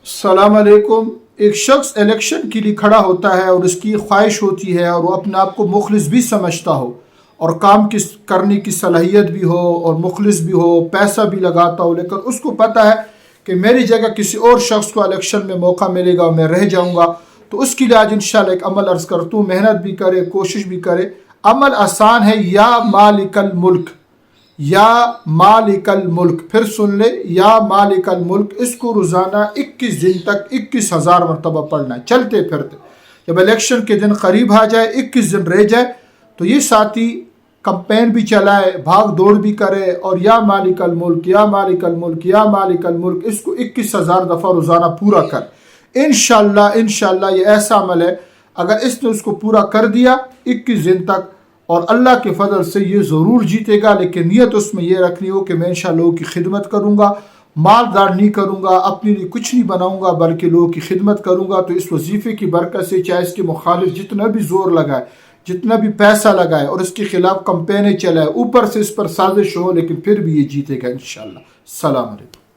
السلام علیکم۔ ایک شخص الیکشن کے لیے کھڑا ہوتا ہے اور اس کی خواہش ہوتی ہے اور وہ اپنے آپ کو مخلص بھی سمجھتا ہو اور کام کرنے کی صلاحیت بھی ہو اور مخلص بھی ہو، پیسہ بھی لگاتا ہو، لیکن اس کو پتہ ہے کہ میری جگہ کسی اور شخص کو الیکشن میں موقع ملے گا اور میں رہ جاؤں گا، تو اس کے لیے آج انشاءاللہ ایک عمل عرض کرتا ہوں۔ محنت بھی کرے، کوشش بھی کرے۔ عمل آسان ہے، یا مالک الملک، یا مالک الملک، پھر سن لے، یا مالک الملک، اس کو روزانہ 21 دن تک 21,000 مرتبہ پڑھنا ہے، چلتے پھرتے۔ جب الیکشن کے دن قریب آ جائے، 21 دن رہ جائے، تو یہ ساتھی کمپین بھی چلائے، بھاگ دوڑ بھی کرے، اور یا مالک الملک، یا مالک الملک، یا مالک الملک، اس کو 21,000 دفعہ روزانہ پورا کر۔ انشاءاللہ یہ ایسا عمل ہے، اگر اس نے اس کو پورا کر دیا 21 دن تک، اور اللہ کے فضل سے یہ ضرور جیتے گا، لیکن نیت اس میں یہ رکھنی ہو کہ میں انشاءاللہ لوگوں کی خدمت کروں گا، مالدار نہیں کروں گا، اپنے لیے کچھ نہیں بناؤں گا، بلکہ لوگوں کی خدمت کروں گا۔ تو اس وظیفے کی برکت سے چاہے اس کے مخالف جتنا بھی زور لگائے، جتنا بھی پیسہ لگائے اور اس کے خلاف کمپینیں چلائے، اوپر سے اس پر سازش ہو، لیکن پھر بھی یہ جیتے گا انشاءاللہ۔ السلام علیکم۔